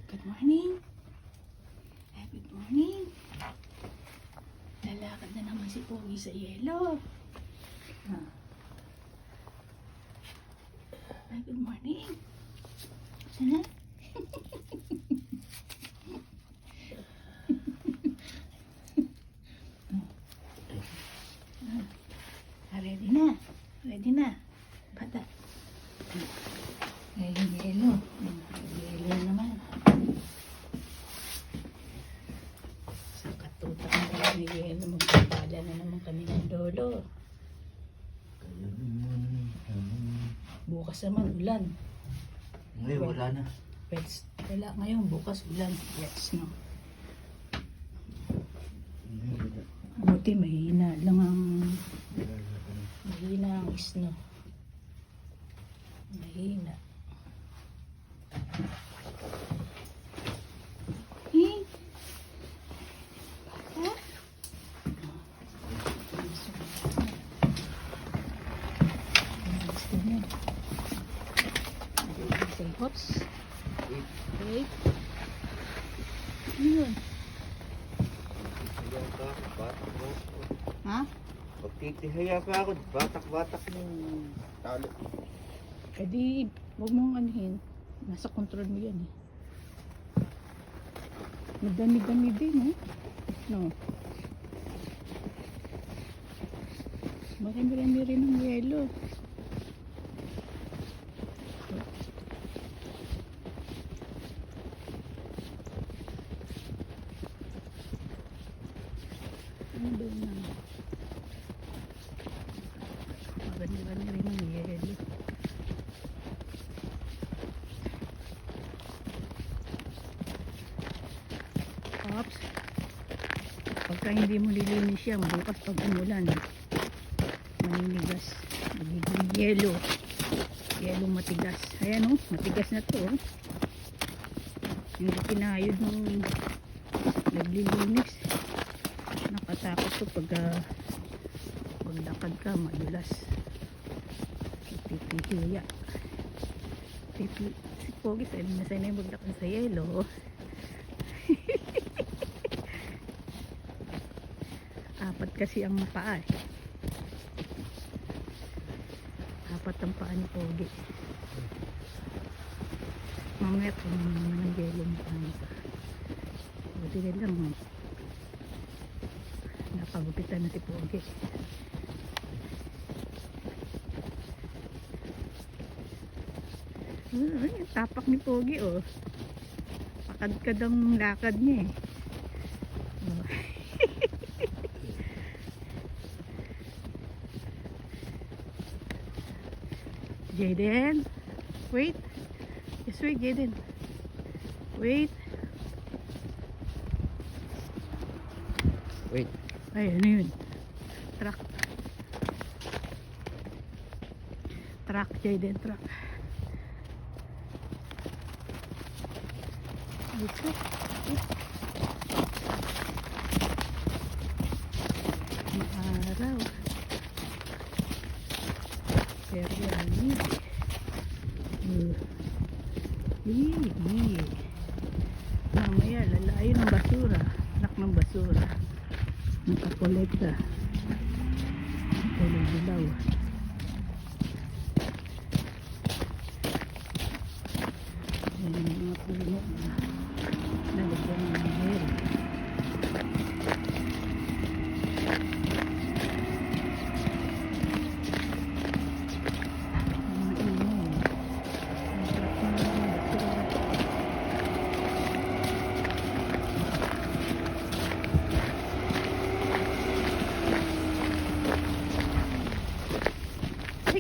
Good morning. Good morning. Lalakad na naman si Pogi sa yelo. Ay, good morning. Sana? Ready na. Ready na. Bata. Ay, yelo. Yelo naman. Sa katutak na kami ni yelo. Magpapala na naman kami ng lolo. Kaya naman. Bukas naman ulan. Ngayon wala na. Pets. Wala ngayon. Bukas ulan. Yes, no? Buti mahina lang ang snow. Mahina. Eh? Ha? Say hops. Wait. Yun. Ha? Pagtitihaya pa ako, batak-batak yung talo. Eh di, huwag mong anuhin. Nasa control mo yan eh. Madami-dami din eh. No. Marami-rami rin ng yelo. Ano ba yun na? Marami-rami rin ng yelo. Ops. Pagka hindi mo lilinis yan, bukas pag umulan, maninigas. Magiging yelo. Yelo matigas. Ayan o, matigas na to. Hindi kinayod nung naglilinis. Nakatakot to pag maglakad ka, madulas. Pipihiya. Si Pogi, sabi na sa'yo na yung maglakad sa yelo. Apat kasi ang paa eh. Apat ang paa ni Pogi. Mamaya po naman ang yelo mo kami sa. Buti na lang oh. Napagupitan na si Pogi. Tapak ni Pogi oh. Pakad-kad ang lakad niya eh. Oh. Jaden, wait. Just wait, Jaden. Wait. Wait. Ay, ano yun? Truck. Truck, Jaden, truck. Ito. Maaraw. Pero yan mamaya lalayo ng basura, truck ng basura, nakakolekta kulay dilaw. Yan yung mga puno na nalagyan ng hero.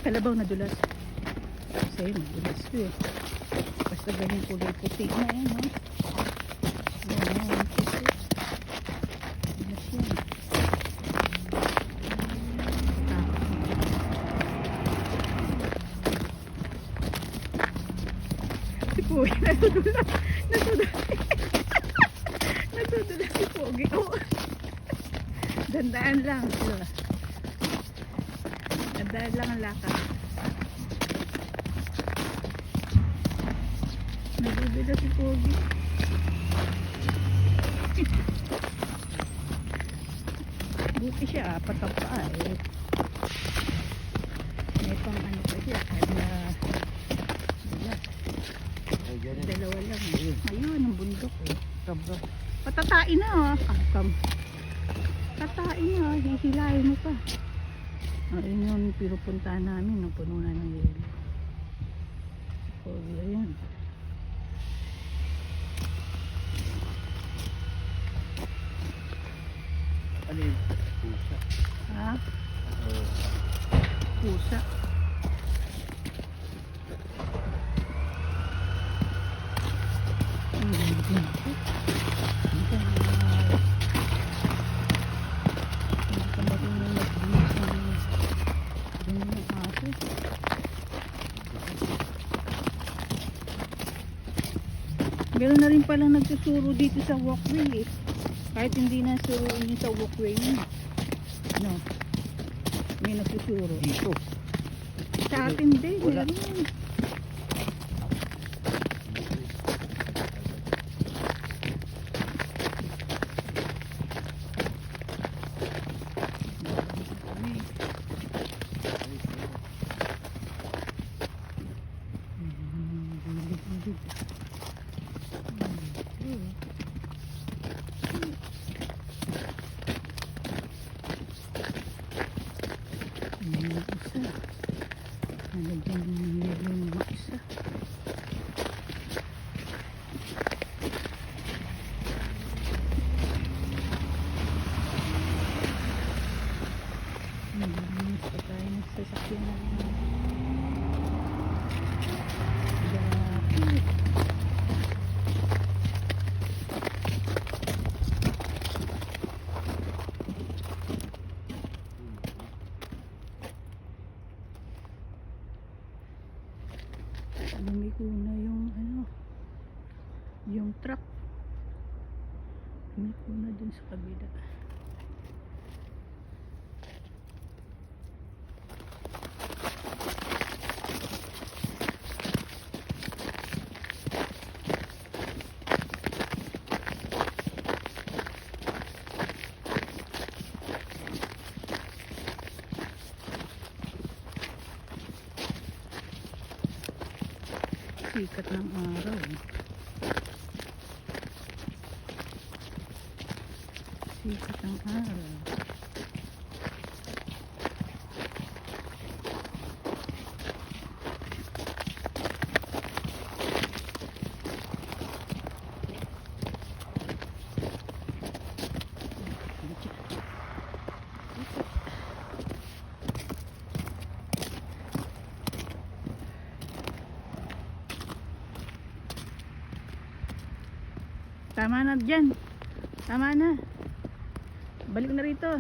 Kalabaw na dulas. Kasi madulas ko eh. Basta ganyan kulay puti na yan ha. Ayan, puti. Dulas yan. Si Pogi natudulas. Natudulas si Pogi. Oh. Dandaan lang. Dandaan lang ang lakad. Nadudulas si Pogi. Eh siya, apat ang paa eh. May pang ano pa siya, kaya wala. Ay, ganyan. Dalawa lang. Ayun, ang bundok eh. Tabra. Patatain na oh. Kakam. Tatain na, hihilahin mo pa. Ayun yung pinupuntahan namin, no, puno na ng yelo. Oh, ayun. Ano yun? Pusa. Ha? Oo. Pusa. Meron na rin palang nagsusuro dito sa walkway eh. Kahit hindi na suruin yun sa walkway yun. No. May nagsusuro. Dito. Sa atin din. Wala. Meron. Isa. Nalagyan ng yelo yung isa. Nalinis pa tayo ng sasakyan namin. Grabe. Lumiko na yung ano, yung truck. Lumiko na dun sa kabila. Sikat ng araw. Sikat ng araw. Tama na dyan. Tama na. Balik na rito.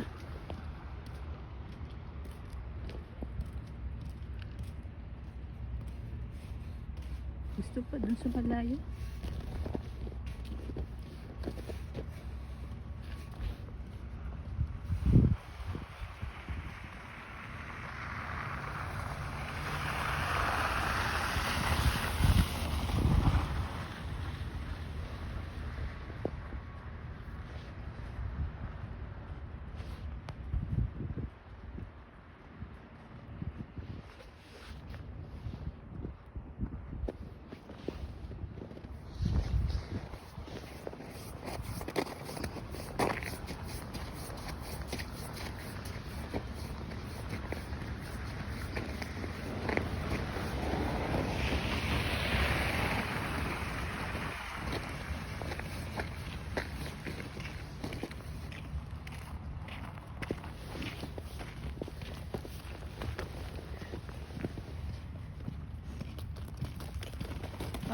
Gusto pa dun sa malayo.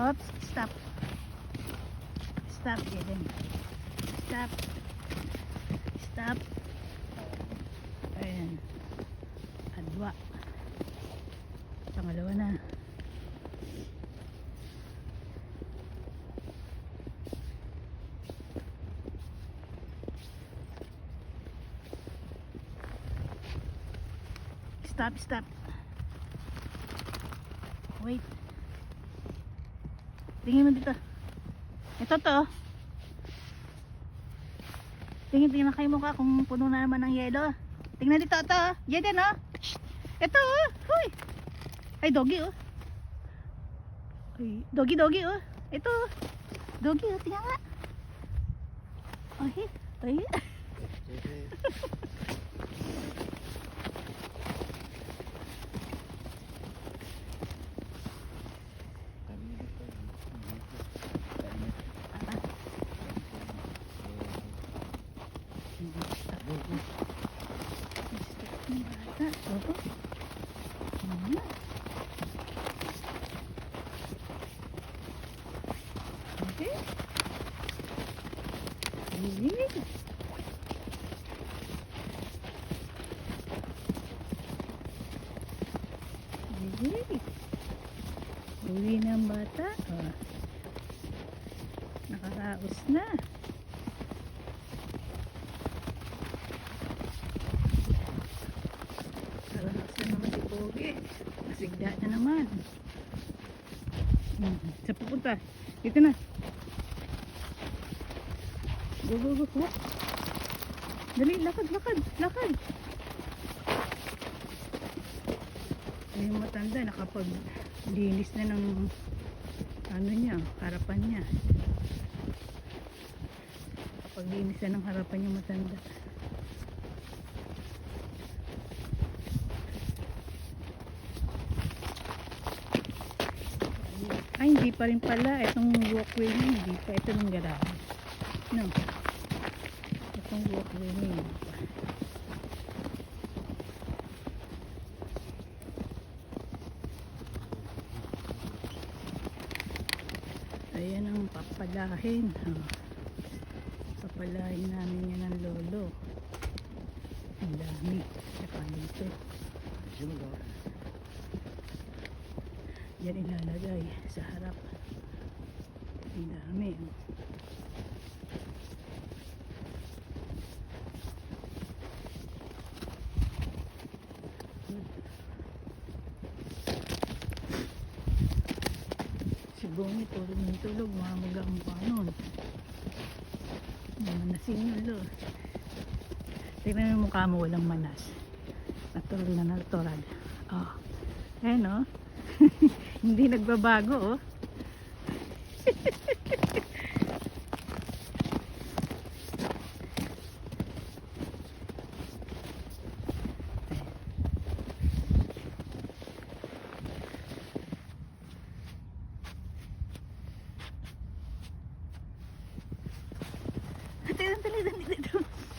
Oops, stop. Stop, Jaden. Stop. Stop. Ayan. Adwa. Pangalawa na. Stop, stop. Wait. Tingin mo dito. Ito to. Tingin kayo mukha kung puno na naman ng yelo. Tingnan dito, ito. Jaden, oh. Shh. Ito, oh. Huy. Ay, doggy, oh. Ay, doggy, oh. Ito, oh. Doggy, oh. Tingnan nga. Ay, ay. Uwi ng bata. Oh. Nakaraos na. Nakaraos na naman si Pogi. Masigla na naman. Sa pupunta. Dito na. Go, go, go. Go. Dali, lakad. Yung matanda nakapag-linis na ng ano niya, harapan niya. Pag-linis na ng harapan yung matanda. Ay, hindi pa rin pala. Itong walkway niya, hindi pa. Ito ng garahe. No. Itong walkway niya, hindi pa. Ayan ang papalahin. Papalahin namin yan ng lolo. Ang dami. Saka dito. Yan ilalagay sa harap. Ang dami. Si Bonnie tulog ng tulog. Mamagang pa nun. Manasin yun lo. Tignan mo mukha mo, walang manas. Natural na natural. Oh. Ayan o. Hindi nagbabago oh.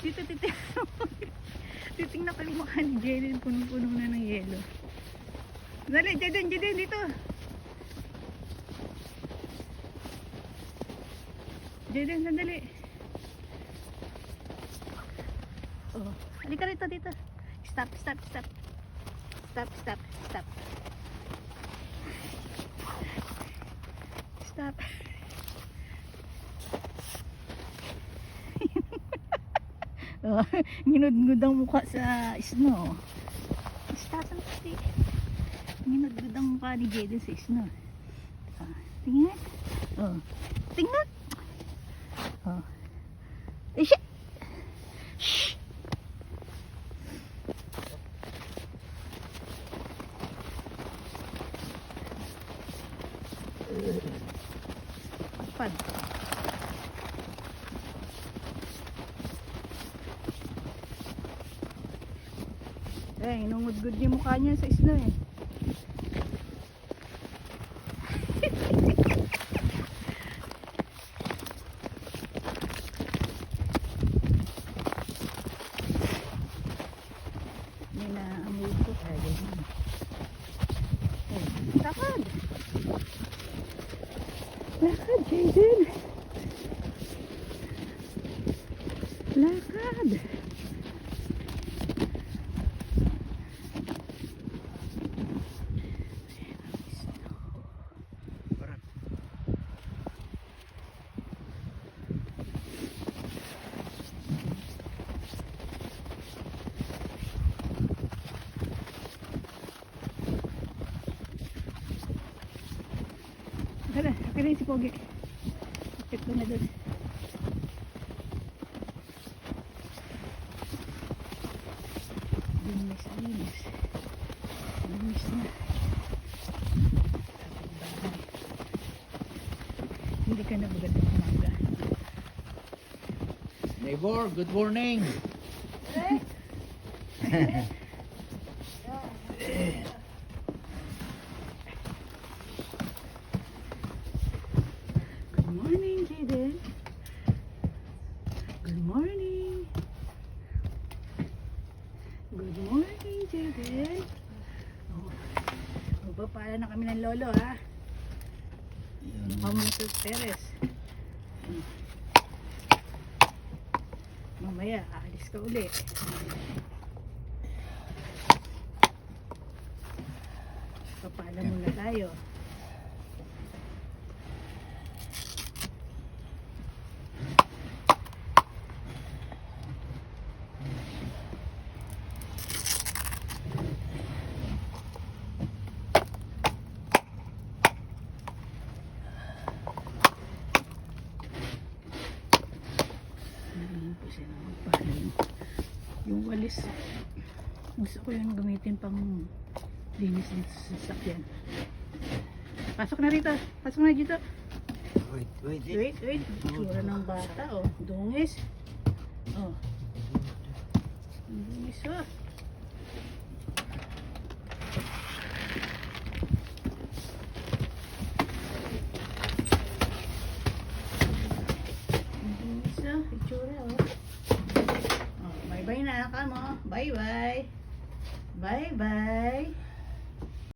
Dito. Titingnan ko yung mukha ni Jaden. Punong-puno na ng yelo. Dali, Jaden, dito. Jaden, sandali. Oh, halika rito, dito. Stop. Stop. Oh, ginudgud ang mukha sa snow. Stop ang pati. Ginudgud ang mukha ni Jaden sa snow. Tingnan. Oh, tingnan. Oh. Shh. Shh. Pad. Eh, inungod-gud yung mukha niya sa snow eh. May naamoy ko. Lakad! Lakad, Jaden! Lakad! Tara, akin si Pogi. Akit ko na doon. linis, linis. Linis na. Kapit-bahay. Hindi ka na magandang umaga. Neighbor, good morning. Good morning, Jaden. Good morning. Good morning, Jaden. Oh, magpapala na kami ng lolo, ha? Mama sa Perez. Mamaya, aalis ka uli. Papala muna tayo. Kasi na magpala yung walis. Gusto ko yung gamitin pang linis dito sa sasakyan. Pasok na rito. Pasok na dito. Wait. Tsura ng bata, oh. Dungis. Oh. Dungis, oh. Dungis, oh. Itsura, oh. Oh, bye-bye na, kamo. Bye-bye. Bye-bye.